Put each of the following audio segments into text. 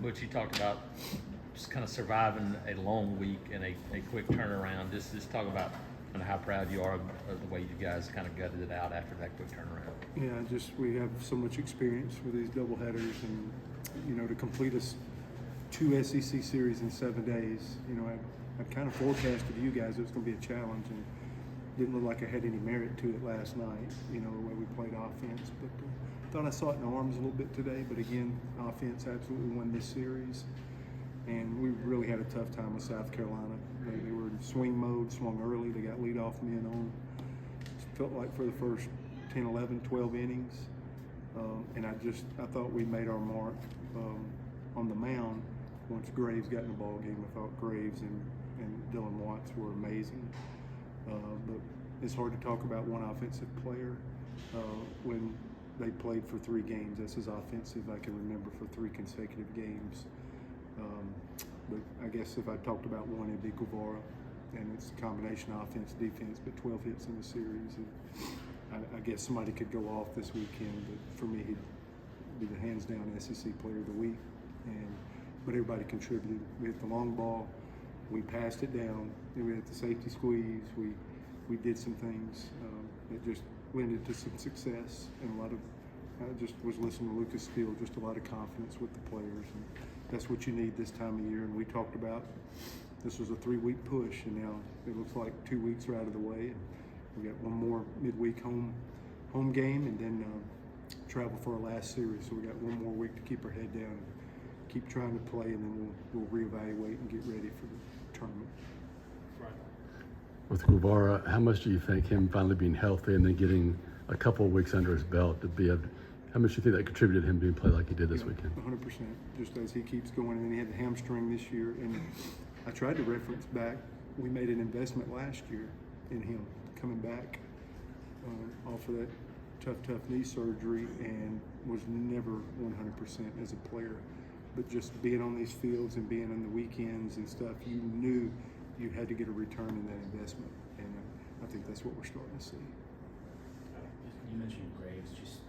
Butch, you talked about just kind of surviving a long week and a quick turnaround. Just talk about kind of how proud you are of the way you guys kind of gutted it out after that quick turnaround. Yeah, we have so much experience with these doubleheaders, and to complete us 2 SEC series in 7 days. I kind of forecasted to you guys it was going to be a challenge, and didn't look like I had any merit to it last night. The way we played offense, but thought I saw it in the arms a little bit today. But again, offense absolutely won this series, and we really had a tough time with South Carolina. They were in swing mode, swung early. They got leadoff men on. It felt like for the first 10, 11, 12 innings, and I thought we made our mark on the mound. Once Graves got in the ball game, I thought Graves and Dylan Watts were amazing. But it's hard to talk about one offensive player when they played for 3 games. That's as offensive I can remember for 3 consecutive games. But I guess if I talked about one, it'd be Guvara, and it's a combination of offense, defense, but 12 hits in the series. And I guess somebody could go off this weekend, but for me, he'd be the hands down SEC Player of the Week. But everybody contributed. We hit the long ball, we passed it down, then we hit the safety squeeze. We did some things that just lended to some success, and I just was listening to Lucas Steele, just a lot of confidence with the players, and that's what you need this time of year. And we talked about this was a 3-week push, and now it looks like 2 weeks are out of the way, and we got one more midweek home game, and then travel for our last series. So we got one more week to keep our head down and keep trying to play, and then we'll reevaluate and get ready for the tournament. With Guvara, how much do you think him finally being healthy and then getting a couple of weeks under his belt how much do you think that contributed to him being played like he did this weekend? 100%, just as he keeps going. And then he had the hamstring this year, and I tried to reference back, we made an investment last year in him coming back off of that tough knee surgery, and was never 100% as a player. But just being on these fields and being on the weekends and stuff, you knew you had to get a return in that investment, and I think that's what we're starting to see. You mentioned Graves. Just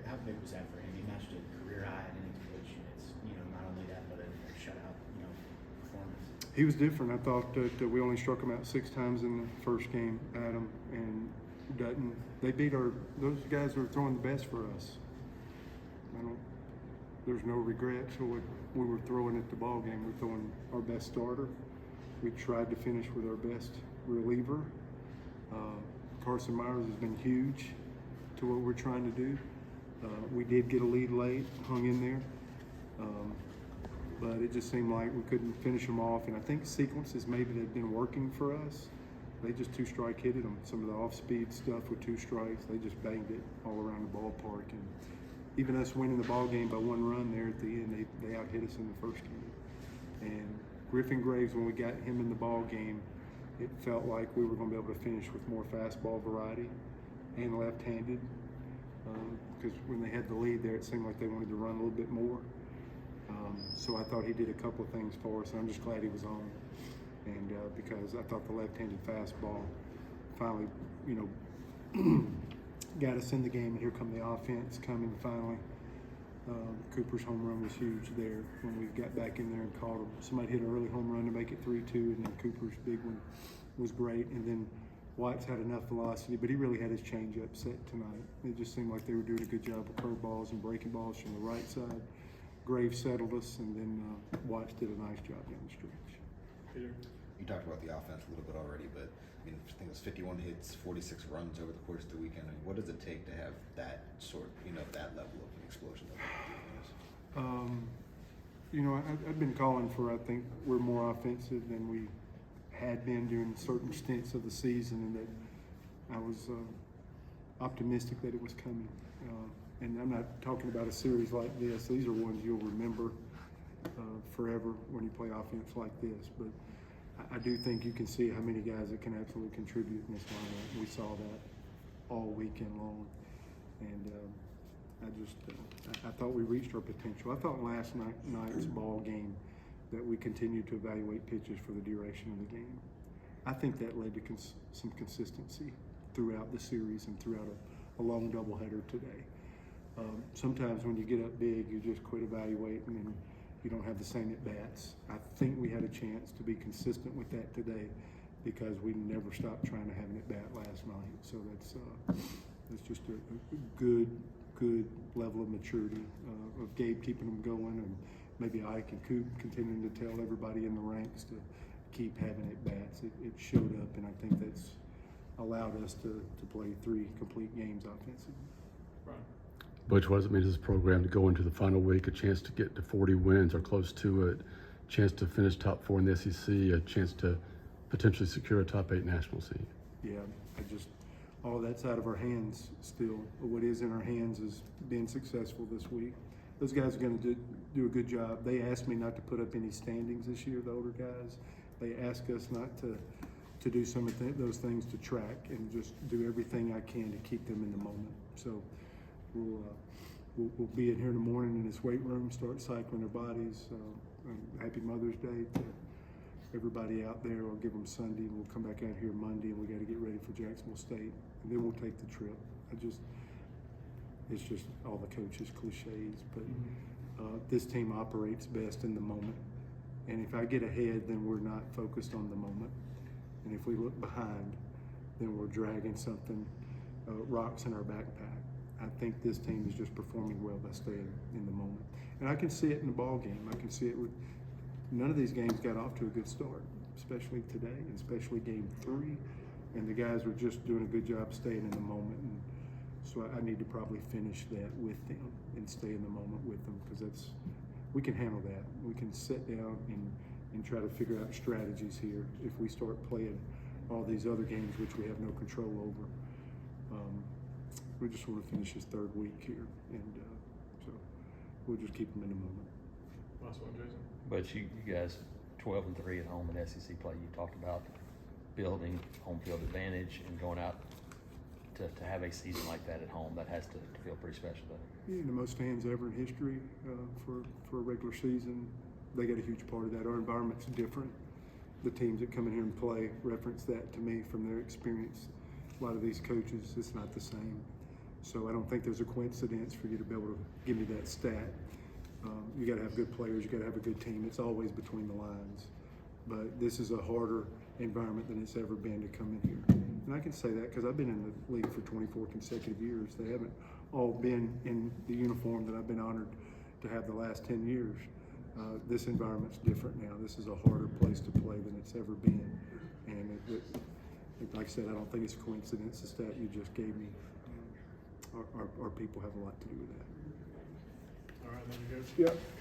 how big was that for him? He matched a career high in innings pitch, and it's not only that, but a shutout performance. He was different. I thought that we only struck him out 6 times in the first game. Adam and Dutton, they beat those guys were throwing the best for us. There's no regrets for what we were throwing at the ball game. We're throwing our best starter. We tried to finish with our best reliever. Carson Myers has been huge to what we're trying to do. We did get a lead late, hung in there, but it just seemed like we couldn't finish them off. And I think sequences maybe that have been working for us. They just 2-strike hitted them. Some of the off-speed stuff with 2 strikes, they just banged it all around the ballpark. And even us winning the ball game by 1 run there at the end, they out-hit us in the first game. And Griffin Graves, when we got him in the ball game, it felt like we were going to be able to finish with more fastball variety and left-handed. Because when they had the lead there, it seemed like they wanted to run a little bit more. So I thought he did a couple of things for us, and I'm just glad he was on. And because I thought the left-handed fastball finally, got us in the game, and here come the offense coming finally. Cooper's home run was huge there when we got back in there and caught him. Somebody hit an early home run to make it 3-2, and then Cooper's big one was great. And then White's had enough velocity, but he really had his changeup set tonight. It just seemed like they were doing a good job of curveballs and breaking balls from the right side. Graves settled us, and then White did a nice job down the stretch. Peter? You talked about the offense a little bit already, but I think it was 51 hits, 46 runs over the course of the weekend. What does it take to have that that level of explosion? I've been calling for, I think we're more offensive than we had been during certain stints of the season, and that I was optimistic that it was coming. And I'm not talking about a series like this. These are ones you'll remember forever when you play offense like this. But I do think you can see how many guys that can absolutely contribute in this lineup. We saw that all weekend long, and I thought we reached our potential. I thought last night's ball game that we continued to evaluate pitches for the duration of the game. I think that led to some consistency throughout the series and throughout a long doubleheader today. Sometimes when you get up big, you just quit evaluating, you don't have the same at bats. I think we had a chance to be consistent with that today, because we never stopped trying to have an at bat last night. So that's just a good level of maturity of Gabe keeping them going, and maybe Ike and Coop continuing to tell everybody in the ranks to keep having at bats. It showed up, and I think that's allowed us to play 3 complete games offensively. Right. Butch, what does it mean to this program to go into the final week, a chance to get to 40 wins or close to it, a chance to finish top 4 in the SEC, a chance to potentially secure a top 8 national seed? Yeah, all that's out of our hands still. What is in our hands is being successful this week. Those guys are going to do a good job. They asked me not to put up any standings this year, the older guys. They asked us not to do some of those things to track, and just do everything I can to keep them in the moment. So we'll be in here in the morning in this weight room, start cycling their bodies. Happy Mother's Day to everybody out there. I'll give them Sunday, and we'll come back out here Monday, and we got to get ready for Jacksonville State, and then we'll take the trip. It's just all the coaches' cliches, but this team operates best in the moment. And if I get ahead, then we're not focused on the moment. And if we look behind, then we're dragging something, rocks in our backpack. I think this team is just performing well by staying in the moment. And I can see it in the ball game. I can see it with none of these games got off to a good start, especially today, and especially game 3. And the guys were just doing a good job staying in the moment. And so I need to probably finish that with them and stay in the moment with them, because we can handle that. We can sit down and try to figure out strategies here if we start playing all these other games which we have no control over. We just want to finish this 3rd week here, and so we'll just keep them in the moment. Last one, Jason. But you guys 12-3 at home in SEC play. You talked about building home field advantage and going out to have a season like that at home. That has to feel pretty special, doesn't it? Yeah, the most fans ever in history for a regular season. They got a huge part of that. Our environment's different. The teams that come in here and play reference that to me from their experience. A lot of these coaches, it's not the same. So I don't think there's a coincidence for you to be able to give me that stat. You got to have good players. You got to have a good team. It's always between the lines. But this is a harder environment than it's ever been to come in here. And I can say that because I've been in the league for 24 consecutive years. They haven't all been in the uniform that I've been honored to have the last 10 years. This environment's different now. This is a harder place to play than it's ever been. And like I said, I don't think it's a coincidence, the stat you just gave me. Our people have a lot to do with that. All right, thank you, Coach. Yeah.